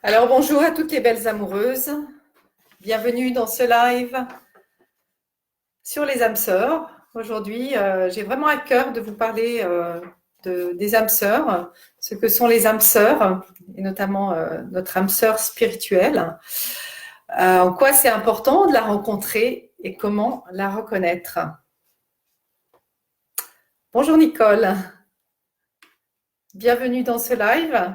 Alors bonjour à toutes les belles amoureuses, bienvenue dans ce live sur les âmes sœurs. Aujourd'hui, j'ai vraiment à cœur de vous parler des âmes sœurs, ce que sont les âmes sœurs, et notamment notre âme sœur spirituelle, en quoi c'est important de la rencontrer et comment la reconnaître. Bonjour Nicole, bienvenue dans ce live.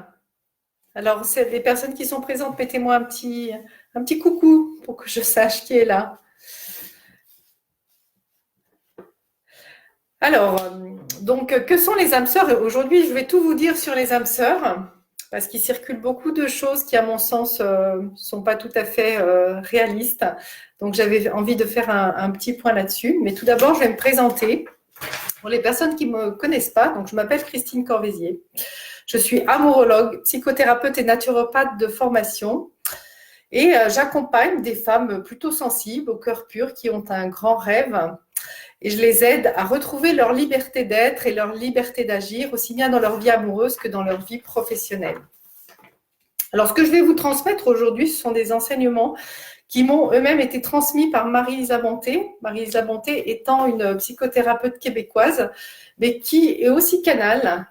Alors, c'est les personnes qui sont présentes, mettez-moi un petit coucou pour que je sache qui est là. Alors, donc, que sont les âmes sœurs? Aujourd'hui, je vais tout vous dire sur les âmes sœurs, parce qu'il circule beaucoup de choses qui, à mon sens, ne sont pas tout à fait réalistes. Donc, j'avais envie de faire un petit point là-dessus. Mais tout d'abord, je vais me présenter. Pour les personnes qui ne me connaissent pas, donc je m'appelle Christine Corvézier. Je suis amourologue, psychothérapeute et naturopathe de formation. Et j'accompagne des femmes plutôt sensibles, au cœur pur, qui ont un grand rêve. Et je les aide à retrouver leur liberté d'être et leur liberté d'agir, aussi bien dans leur vie amoureuse que dans leur vie professionnelle. Alors, ce que je vais vous transmettre aujourd'hui, ce sont des enseignements qui m'ont eux-mêmes été transmis par Marie-Lisa Bonté. Marie-Lisa Bonté étant une psychothérapeute québécoise, mais qui est aussi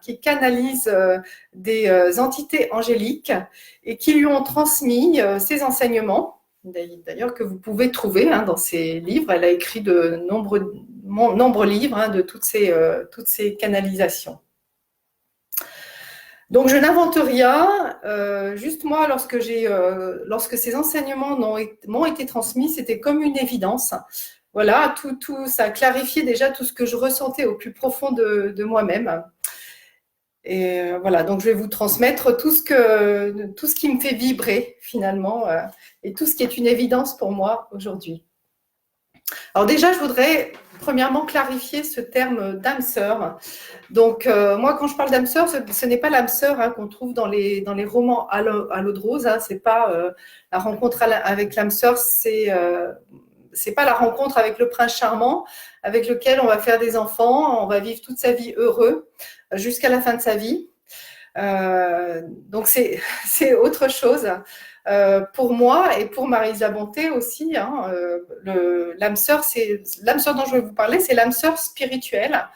qui canalise des entités angéliques et qui lui ont transmis ces enseignements, d'ailleurs que vous pouvez trouver dans ses livres. Elle a écrit de nombreux livres de toutes ces canalisations. Donc, je n'invente rien. Juste moi, lorsque ces enseignements m'ont été transmis, c'était comme une évidence. Voilà, tout ça a clarifié déjà tout ce que je ressentais au plus profond de moi-même. Et voilà, donc je vais vous transmettre tout ce qui me fait vibrer finalement et tout ce qui est une évidence pour moi aujourd'hui. Alors déjà, je voudrais premièrement clarifier ce terme d'âme sœur. Donc moi, quand je parle d'âme sœur, ce n'est pas l'âme sœur qu'on trouve dans les romans à l'eau de rose. C'est pas la rencontre avec l'âme sœur, c'est pas la rencontre avec le prince charmant avec lequel on va faire des enfants, on va vivre toute sa vie heureux jusqu'à la fin de sa vie. Donc c'est autre chose. Pour moi et pour Marie-Lisa Bonté aussi, l'âme sœur dont je vais vous parler, c'est l'âme sœur spirituelle.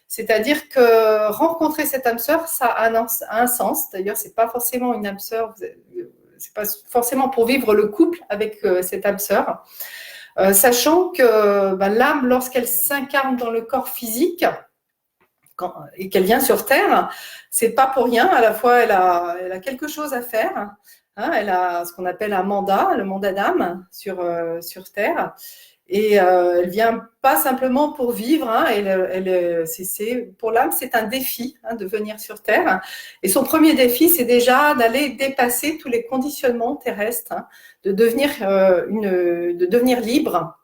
C'est-à-dire que rencontrer cette âme sœur, ça a un sens. D'ailleurs, c'est pas forcément une âme sœur, c'est pas forcément pour vivre le couple avec cette âme sœur. Sachant que l'âme, lorsqu'elle s'incarne dans le corps physique et qu'elle vient sur Terre, c'est pas pour rien. À la fois, elle a quelque chose à faire. Elle a ce qu'on appelle un mandat, le mandat d'âme sur Terre. Et elle vient pas simplement pour vivre. Pour l'âme, c'est un défi de venir sur Terre. Et son premier défi, c'est déjà d'aller dépasser tous les conditionnements terrestres, de devenir libre,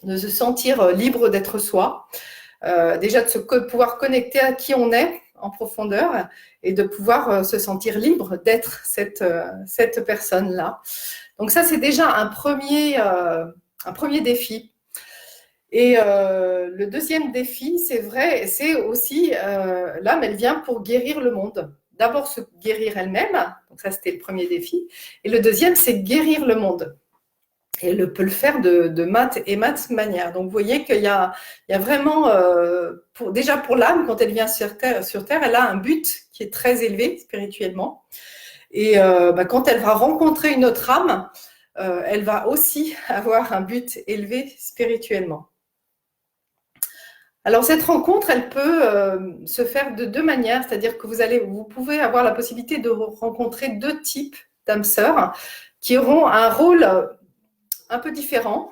de se sentir libre d'être soi. Déjà de pouvoir connecter à qui on est en profondeur et de pouvoir se sentir libre d'être cette personne-là. Donc ça, c'est déjà un premier défi. Et le deuxième défi, c'est aussi l'âme, elle vient pour guérir le monde. D'abord se guérir elle-même, donc ça c'était le premier défi. Et le deuxième, c'est guérir le monde. Et elle peut le faire de maintes et maintes manières. Donc, vous voyez qu'il y a vraiment, déjà pour l'âme, quand elle vient sur Terre, elle a un but qui est très élevé spirituellement. Et quand elle va rencontrer une autre âme, elle va aussi avoir un but élevé spirituellement. Alors, cette rencontre, elle peut se faire de deux manières. C'est-à-dire que vous pouvez avoir la possibilité de rencontrer deux types d'âmes sœurs qui auront un rôle un peu différent.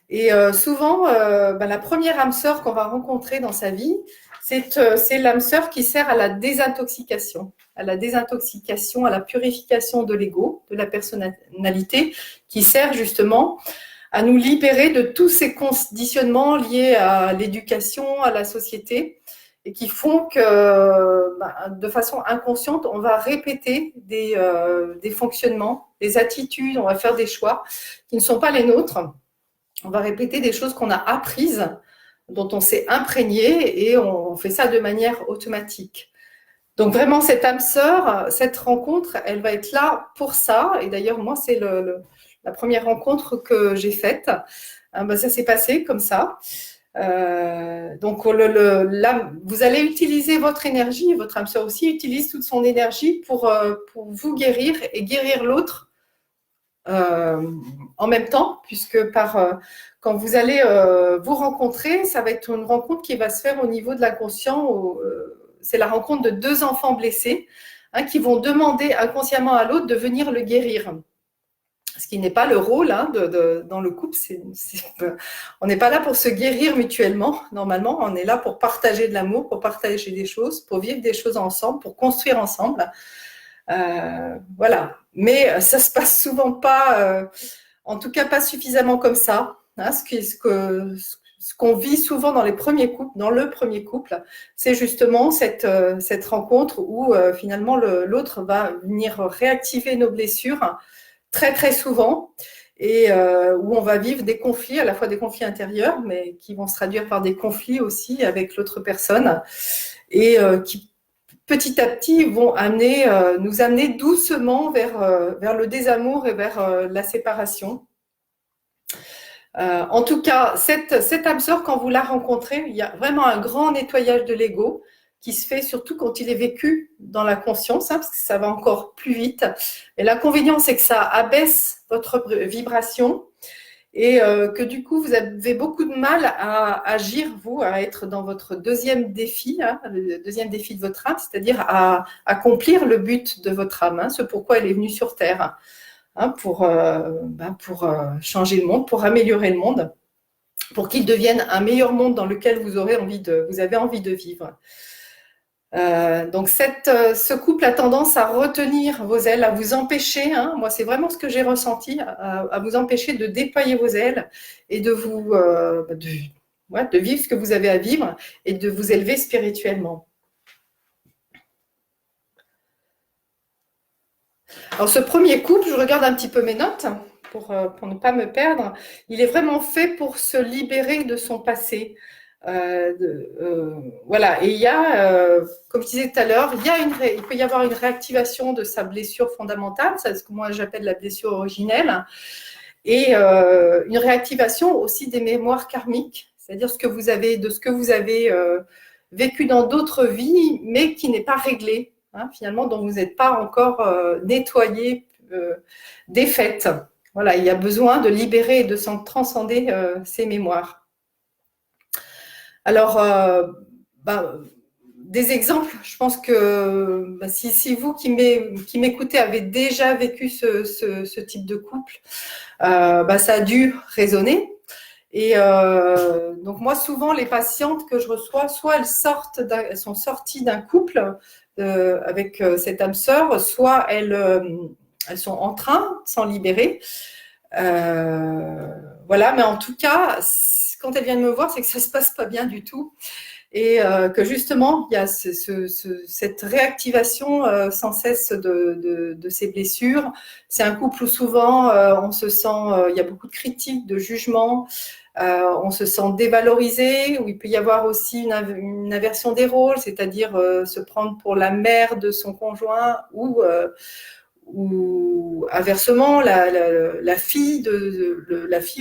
Et souvent, la première âme sœur qu'on va rencontrer dans sa vie, c'est l'âme sœur qui sert à la désintoxication, à la purification de l'ego, de la personnalité, qui sert justement à nous libérer de tous ces conditionnements liés à l'éducation, à la société, et qui font que, de façon inconsciente, on va répéter des fonctionnements, des attitudes, on va faire des choix qui ne sont pas les nôtres. On va répéter des choses qu'on a apprises, dont on s'est imprégné, et on fait ça de manière automatique. Donc vraiment, cette âme sœur, cette rencontre, elle va être là pour ça. Et d'ailleurs, moi, c'est la première rencontre que j'ai faite. Ça s'est passé comme ça. Donc là, vous allez utiliser votre énergie, votre âme sœur aussi utilise toute son énergie pour vous guérir et guérir l'autre en même temps, puisque quand vous allez vous rencontrer, ça va être une rencontre qui va se faire au niveau de l'inconscient. C'est la rencontre de deux enfants blessés qui vont demander inconsciemment à l'autre de venir le guérir. Ce qui n'est pas le rôle dans le couple. On n'est pas là pour se guérir mutuellement. Normalement, on est là pour partager de l'amour, pour partager des choses, pour vivre des choses ensemble, pour construire ensemble. Voilà. Mais ça se passe souvent pas, en tout cas pas suffisamment comme ça. Ce qu'on vit souvent dans le premier couple, c'est justement cette rencontre où finalement l'autre va venir réactiver nos blessures très très souvent et où on va vivre des conflits, à la fois des conflits intérieurs, mais qui vont se traduire par des conflits aussi avec l'autre personne et qui petit à petit vont nous amener doucement vers le désamour et vers la séparation. En tout cas, cette âme sœur, quand vous la rencontrez, il y a vraiment un grand nettoyage de l'ego qui se fait surtout quand il est vécu dans la conscience, parce que ça va encore plus vite. Et l'inconvénient, c'est que ça abaisse votre vibration et que du coup, vous avez beaucoup de mal à agir, vous, à être dans votre deuxième défi, le deuxième défi de votre âme, c'est-à-dire à accomplir le but de votre âme, ce pourquoi elle est venue sur Terre. Pour changer le monde, pour améliorer le monde, pour qu'il devienne un meilleur monde dans lequel vous avez envie de vivre. Donc ce couple a tendance à retenir vos ailes, à vous empêcher, moi c'est vraiment ce que j'ai ressenti, à vous empêcher de déployer vos ailes et de vivre ce que vous avez à vivre et de vous élever spirituellement. Alors ce premier couple, je regarde un petit peu mes notes pour ne pas me perdre. Il est vraiment fait pour se libérer de son passé. Voilà. Et il y a, comme je disais tout à l'heure, il peut y avoir une réactivation de sa blessure fondamentale, c'est ce que moi j'appelle la blessure originelle, et une réactivation aussi des mémoires karmiques, c'est-à-dire ce que vous avez vécu dans d'autres vies, mais qui n'est pas réglé. Finalement, dont vous n'êtes pas encore nettoyé, défaite. Voilà, il y a besoin de libérer et de s'en transcender ces mémoires. Alors, des exemples, je pense que si vous qui m'écoutez avez déjà vécu ce type de couple, ça a dû résonner. Et donc moi, souvent, les patientes que je reçois, soit elles sont sorties d'un couple avec cette âme sœur, soit elles sont en train de s'en libérer. Voilà, mais en tout cas, quand elles viennent me voir, c'est que ça se passe pas bien du tout. Et que justement, il y a cette réactivation sans cesse de ces blessures. C'est un couple où souvent on se sent, il y a beaucoup de critiques, de jugements, on se sent dévalorisé, où il peut y avoir aussi une inversion des rôles, c'est-à-dire se prendre pour la mère de son conjoint ou inversement la fille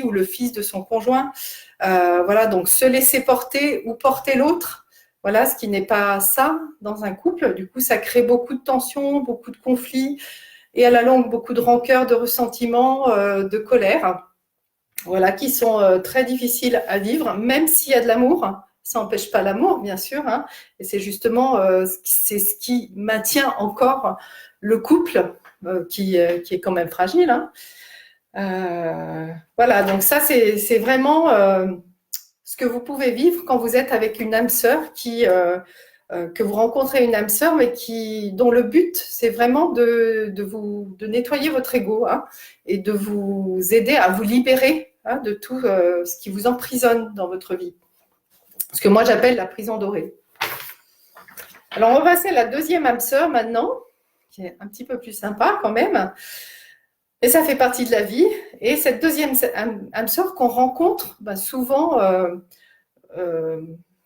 ou le fils de son conjoint. Voilà, donc se laisser porter ou porter l'autre, voilà, ce qui n'est pas ça dans un couple. Du coup, ça crée beaucoup de tensions, beaucoup de conflits et à la longue, beaucoup de rancœur, de ressentiment, de colère, voilà, qui sont très difficiles à vivre, même s'il y a de l'amour. Ça n'empêche pas l'amour, bien sûr, et c'est justement c'est ce qui maintient encore le couple qui est quand même fragile. Voilà, donc ça, c'est vraiment ce que vous pouvez vivre quand vous êtes avec une âme sœur que vous rencontrez une âme sœur, mais dont le but, c'est vraiment de nettoyer votre ego et de vous aider à vous libérer de tout ce qui vous emprisonne dans votre vie. Ce que moi, j'appelle la prison dorée. Alors, on va passer à la deuxième âme sœur maintenant, qui est un petit peu plus sympa quand même. Et ça fait partie de la vie. Et cette deuxième âme sœur qu'on rencontre souvent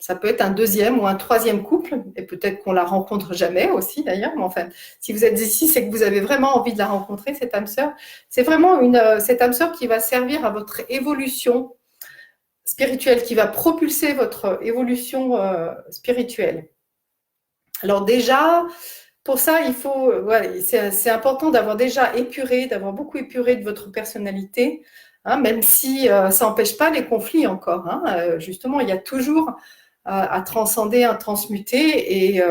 Ça peut être un deuxième ou un troisième couple, et peut-être qu'on la rencontre jamais aussi d'ailleurs. Mais enfin, si vous êtes ici, c'est que vous avez vraiment envie de la rencontrer, cette âme sœur. C'est vraiment cette âme sœur qui va servir à votre évolution spirituelle, qui va propulser votre évolution spirituelle. Alors déjà, pour ça, il faut, c'est important d'avoir déjà épuré, d'avoir beaucoup épuré de votre personnalité, hein, même si ça n'empêche pas les conflits encore. Hein, justement, il y a toujours à transcender, à transmuter.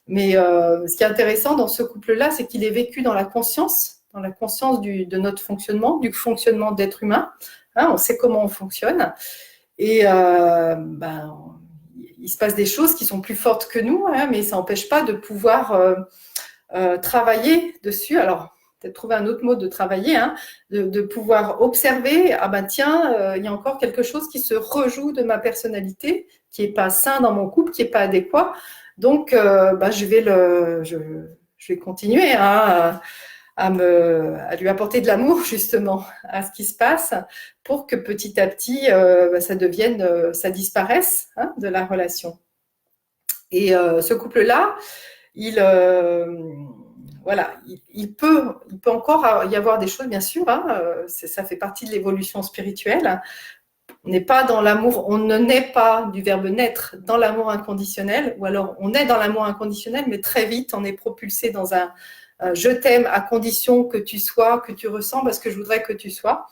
Mais ce qui est intéressant dans ce couple-là, c'est qu'il est vécu dans la conscience de notre fonctionnement, du fonctionnement d'être humain. Hein, on sait comment on fonctionne. Et il se passe des choses qui sont plus fortes que nous, hein, mais ça n'empêche pas de pouvoir travailler dessus. Alors, peut-être trouver un autre mot de travailler, hein, de pouvoir observer, ah ben tiens, il y a encore quelque chose qui se rejoue de ma personnalité, qui n'est pas sain dans mon couple, qui n'est pas adéquat. Donc, je vais continuer à lui apporter de l'amour, justement, à ce qui se passe, pour que petit à petit, ça disparaisse, hein, de la relation. Et ce couple-là, il peut encore y avoir des choses, bien sûr, hein, ça fait partie de l'évolution spirituelle. On n'est pas dans l'amour, on ne naît pas du verbe naître dans l'amour inconditionnel, ou alors on est dans l'amour inconditionnel, mais très vite on est propulsé dans un je t'aime à condition que tu sois, que tu ressens parce que je voudrais que tu sois.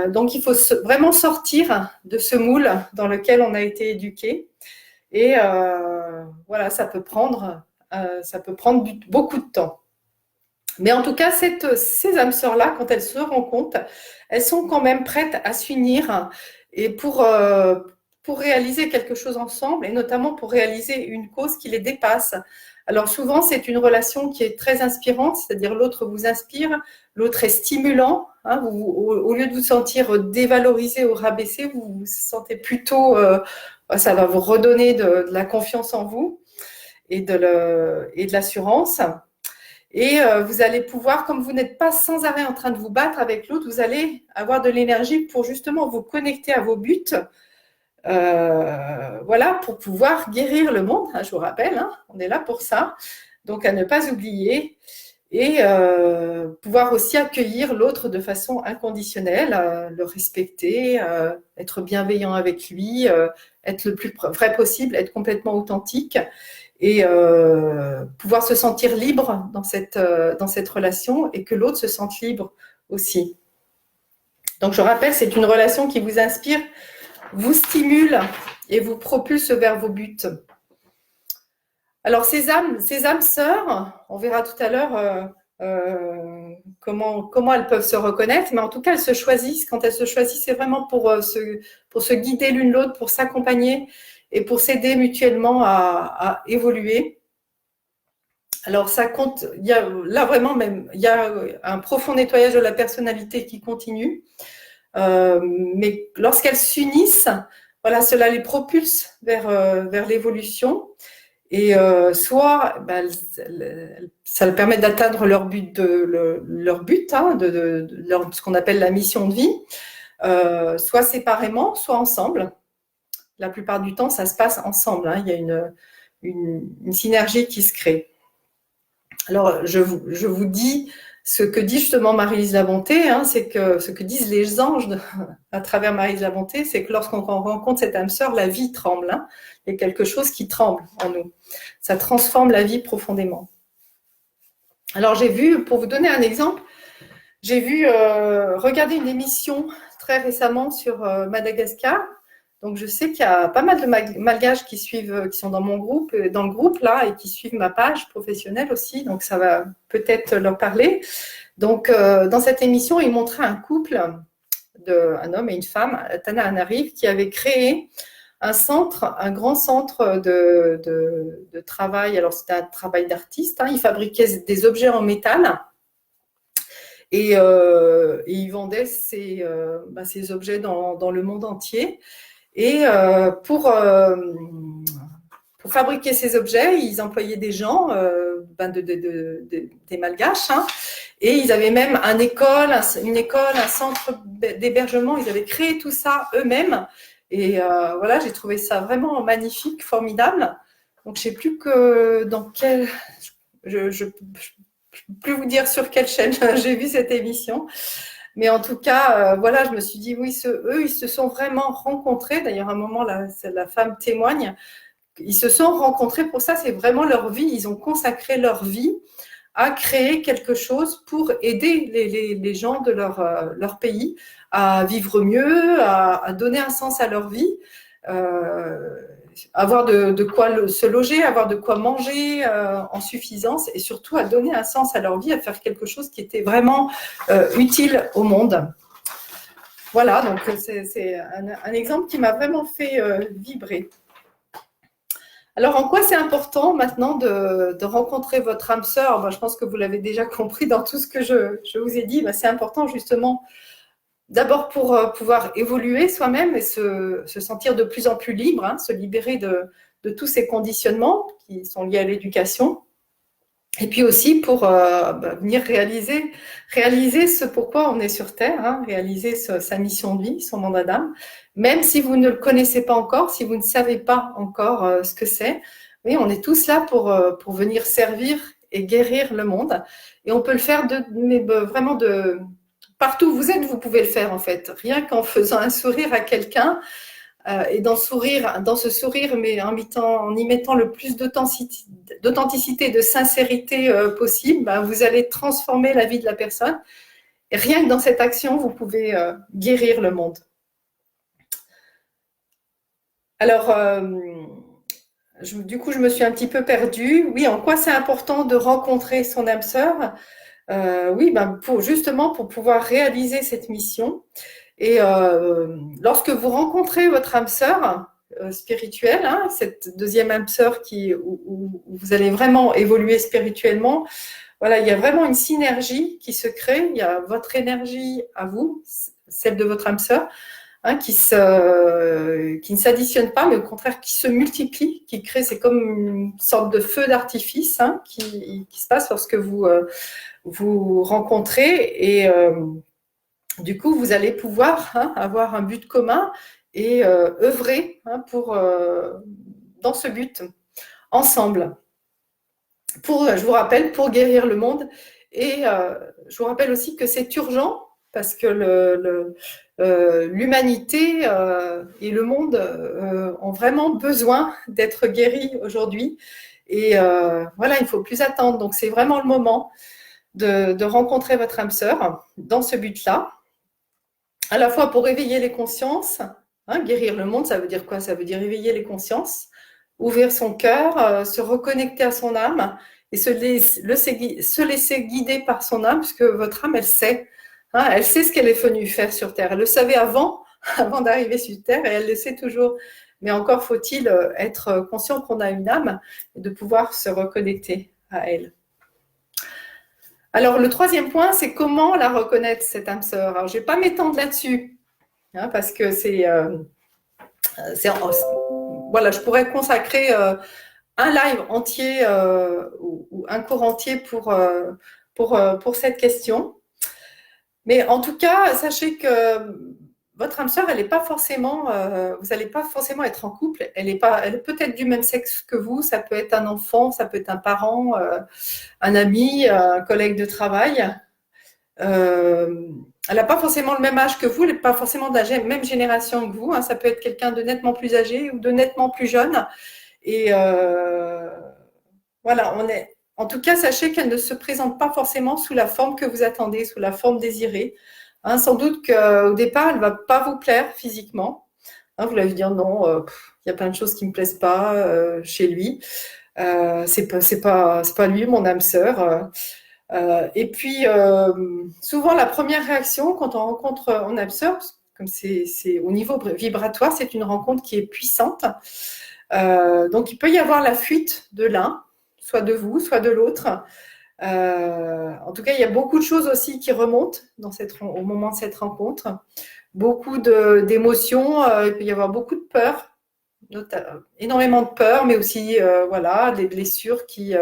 Donc il faut vraiment sortir de ce moule dans lequel on a été éduqué. Et ça peut prendre beaucoup de temps. Mais en tout cas, ces âmes sœurs-là, quand elles se rendent compte, elles sont quand même prêtes à s'unir et pour réaliser quelque chose ensemble, et notamment pour réaliser une cause qui les dépasse. Alors souvent, c'est une relation qui est très inspirante, c'est-à-dire l'autre vous inspire, l'autre est stimulant. Hein, au lieu de vous sentir dévalorisé ou rabaissé, vous vous sentez plutôt, ça va vous redonner de la confiance en vous et de l'assurance. Et vous allez pouvoir, comme vous n'êtes pas sans arrêt en train de vous battre avec l'autre, vous allez avoir de l'énergie pour justement vous connecter à vos buts. Pour pouvoir guérir le monde, hein, je vous rappelle, hein, on est là pour ça, donc à ne pas oublier, et pouvoir aussi accueillir l'autre de façon inconditionnelle, le respecter, être bienveillant avec lui, être le plus vrai possible, être complètement authentique, et pouvoir se sentir libre dans cette relation, et que l'autre se sente libre aussi. Donc je rappelle, c'est une relation qui vous inspire, vous stimule et vous propulse vers vos buts. Alors ces âmes sœurs, on verra tout à l'heure comment elles peuvent se reconnaître, mais en tout cas elles se choisissent. Quand elles se choisissent, c'est vraiment pour se guider l'une l'autre, pour s'accompagner et pour s'aider mutuellement à évoluer. Alors ça compte, il y a un profond nettoyage de la personnalité qui continue. Mais lorsqu'elles s'unissent, cela les propulse vers l'évolution, et soit ça leur permet d'atteindre leur but, ce qu'on appelle la mission de vie, soit séparément, soit ensemble. La plupart du temps, ça se passe ensemble, hein. Il y a une synergie qui se crée. Alors, je vous dis ce que dit justement Marie-Lise Labonté, hein, c'est que ce que disent les anges à travers Marie-Lise Labonté, c'est que lorsqu'on rencontre cette âme sœur, la vie tremble. Hein. Il y a quelque chose qui tremble en nous. Ça transforme la vie profondément. Alors j'ai vu, pour vous donner un exemple, j'ai vu regarder une émission très récemment sur Madagascar. Donc je sais qu'il y a pas mal de malgaches qui sont dans mon groupe, dans le groupe là, et qui suivent ma page professionnelle aussi. Donc ça va peut-être leur parler. Donc dans cette émission, ils montraient un couple, un homme et une femme, Tana Anariv, qui avaient créé un grand centre de travail. Alors c'était un travail d'artiste. Hein. Ils fabriquaient des objets en métal. Et ils vendaient ces objets dans le monde entier. Et pour fabriquer ces objets, ils employaient des gens, des malgaches, hein, et ils avaient même une école, un centre d'hébergement. Ils avaient créé tout ça eux-mêmes, Et voilà, j'ai trouvé ça vraiment magnifique, formidable. Donc, je ne sais plus que dans quel... Je ne peux plus vous dire sur quelle chaîne j'ai vu cette émission. Mais en tout cas, voilà, je me suis dit, oui, eux, ils se sont vraiment rencontrés. D'ailleurs, à un moment, la femme témoigne. Ils se sont rencontrés pour ça, c'est vraiment leur vie. Ils ont consacré leur vie à créer quelque chose pour aider les gens de leur pays à vivre mieux, à donner un sens à leur vie, avoir de quoi se loger, avoir de quoi manger en suffisance et surtout à donner un sens à leur vie, à faire quelque chose qui était vraiment utile au monde. Voilà, donc c'est un exemple qui m'a vraiment fait vibrer. Alors, en quoi c'est important maintenant de rencontrer votre âme sœur? Je pense que vous l'avez déjà compris dans tout ce que je vous ai dit. C'est important justement, d'abord pour pouvoir évoluer soi-même et se sentir de plus en plus libre, se libérer de tous ces conditionnements qui sont liés à l'éducation. Et puis aussi pour venir réaliser ce pourquoi on est sur Terre, réaliser sa mission de vie, son mandat d'âme, même si vous ne le connaissez pas encore, si vous ne savez pas encore ce que c'est. Oui, on est tous là pour venir servir et guérir le monde. Et on peut le faire vraiment de partout où vous êtes, vous pouvez le faire en fait. Rien qu'en faisant un sourire à quelqu'un, et dans ce sourire, mais en y mettant le plus d'authenticité, de sincérité possible, vous allez transformer la vie de la personne. Et rien que dans cette action, vous pouvez guérir le monde. Alors, du coup, je me suis un petit peu perdue. Oui, en quoi c'est important de rencontrer son âme sœur? Oui, justement pour pouvoir réaliser cette mission. Et lorsque vous rencontrez votre âme sœur spirituelle, cette deuxième âme sœur où vous allez vraiment évoluer spirituellement, voilà, il y a vraiment une synergie qui se crée. Il y a votre énergie à vous, celle de votre âme sœur, qui ne s'additionne pas, mais au contraire qui se multiplie, qui crée, c'est comme une sorte de feu d'artifice qui se passe lorsque vous rencontrez et du coup, vous allez pouvoir avoir un but commun et œuvrer dans ce but ensemble. Je vous rappelle, pour guérir le monde. Et je vous rappelle aussi que c'est urgent parce que l'humanité et le monde ont vraiment besoin d'être guéris aujourd'hui. Et voilà, il ne faut plus attendre. Donc, c'est vraiment le moment de rencontrer votre âme sœur dans ce but-là. À la fois pour éveiller les consciences, guérir le monde, ça veut dire quoi? Ça veut dire éveiller les consciences, ouvrir son cœur, se reconnecter à son âme et se laisser guider par son âme, puisque votre âme, elle sait ce qu'elle est venue faire sur Terre. Elle le savait avant d'arriver sur Terre et elle le sait toujours. Mais encore faut-il être conscient qu'on a une âme et de pouvoir se reconnecter à elle. Alors, le troisième point, c'est comment la reconnaître, cette âme sœur. Alors, je ne vais pas m'étendre là-dessus, parce que voilà, je pourrais consacrer un live entier ou un cours entier pour cette question. Mais en tout cas, sachez que votre âme sœur, elle n'est pas forcément, vous n'allez pas forcément être en couple. Elle est peut-être du même sexe que vous. Ça peut être un enfant, ça peut être un parent, un ami, un collègue de travail. Elle n'a pas forcément le même âge que vous, elle n'est pas forcément de la même génération que vous. Ça peut être quelqu'un de nettement plus âgé ou de nettement plus jeune. Et voilà, en tout cas, sachez qu'elle ne se présente pas forcément sous la forme que vous attendez, sous la forme désirée. Sans doute qu'au départ, elle ne va pas vous plaire physiquement. Vous allez dire non, il y a plein de choses qui ne me plaisent pas chez lui. C'est pas lui, mon âme sœur. Et puis, souvent, la première réaction quand on rencontre un âme sœur, comme c'est au niveau vibratoire, c'est une rencontre qui est puissante. Donc, il peut y avoir la fuite de l'un, soit de vous, soit de l'autre. En tout cas, il y a beaucoup de choses aussi qui remontent au moment de cette rencontre. Beaucoup d'émotions, il peut y avoir beaucoup de peur, énormément de peur, mais aussi voilà, des blessures qui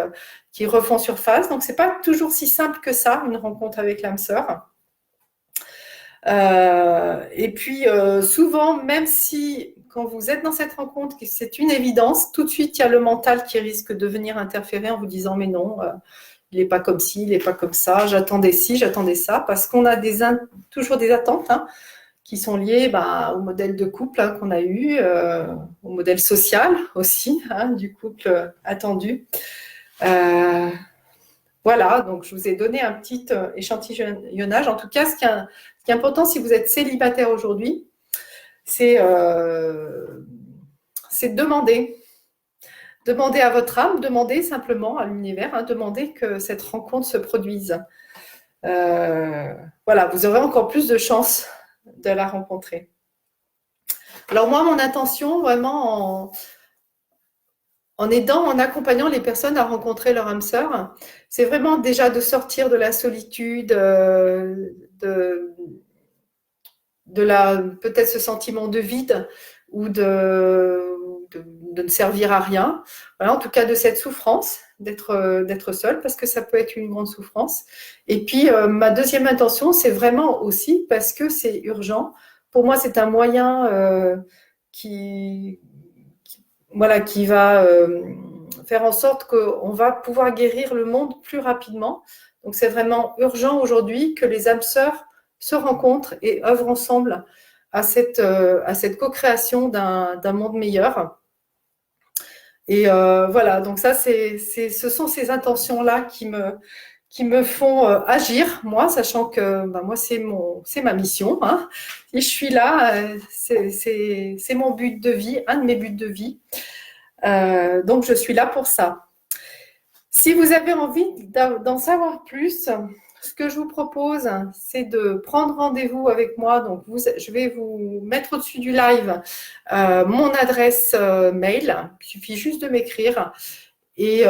refont surface. Donc, c'est pas toujours si simple que ça, une rencontre avec l'âme sœur. Et puis, souvent, même si quand vous êtes dans cette rencontre, que c'est une évidence, tout de suite, il y a le mental qui risque de venir interférer en vous disant « mais non, il n'est pas comme ci, il n'est pas comme ça, j'attendais ci, j'attendais ça », parce qu'on a toujours des attentes qui sont liées au modèle de couple qu'on a eu, au modèle social aussi, du couple attendu. Voilà, donc je vous ai donné un petit échantillonnage. En tout cas, ce qui est important si vous êtes célibataire aujourd'hui, c'est de demander. Demandez à votre âme, demandez simplement à l'univers, demandez que cette rencontre se produise. Voilà, vous aurez encore plus de chances de la rencontrer. Alors moi, mon intention, vraiment, en aidant, en accompagnant les personnes à rencontrer leur âme sœur, c'est vraiment déjà de sortir de la solitude, de peut-être ce sentiment de vide ou de ne servir à rien. Voilà, en tout cas de cette souffrance d'être seul, parce que ça peut être une grande souffrance. Et puis ma deuxième intention, c'est vraiment aussi parce que c'est urgent. Pour moi, c'est un moyen qui va faire en sorte qu'on va pouvoir guérir le monde plus rapidement. Donc c'est vraiment urgent aujourd'hui que les âmes sœurs se rencontrent et œuvrent ensemble à cette co-création d'un monde meilleur. Et voilà, donc ça, ce sont ces intentions-là qui me font agir, moi, sachant que moi, c'est ma mission. Si je suis là, c'est mon but de vie, un de mes buts de vie. Donc, je suis là pour ça. Si vous avez envie d'en savoir plus, ce que je vous propose, c'est de prendre rendez-vous avec moi. Donc, je vais vous mettre au-dessus du live mon adresse mail. Il suffit juste de m'écrire. Et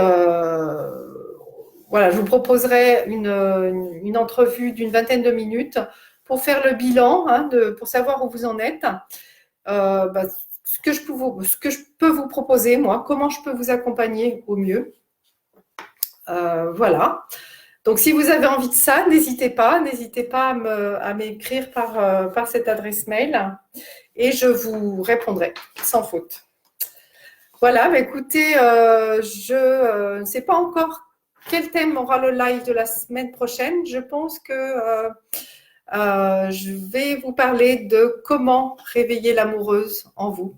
voilà, je vous proposerai une entrevue d'une vingtaine de minutes pour faire le bilan, pour savoir où vous en êtes. Ce que je peux vous proposer, moi, comment je peux vous accompagner au mieux. Voilà. Donc, si vous avez envie de ça, n'hésitez pas à m'écrire par cette adresse mail et je vous répondrai sans faute. Voilà, écoutez, je ne sais pas encore quel thème aura le live de la semaine prochaine. Je pense que je vais vous parler de comment réveiller l'amoureuse en vous.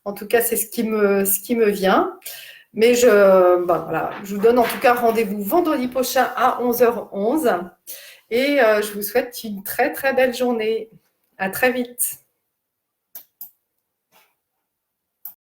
En tout cas, c'est ce qui me vient. Mais je vous donne en tout cas rendez-vous vendredi prochain à 11h11. Et je vous souhaite une très, très belle journée. À très vite.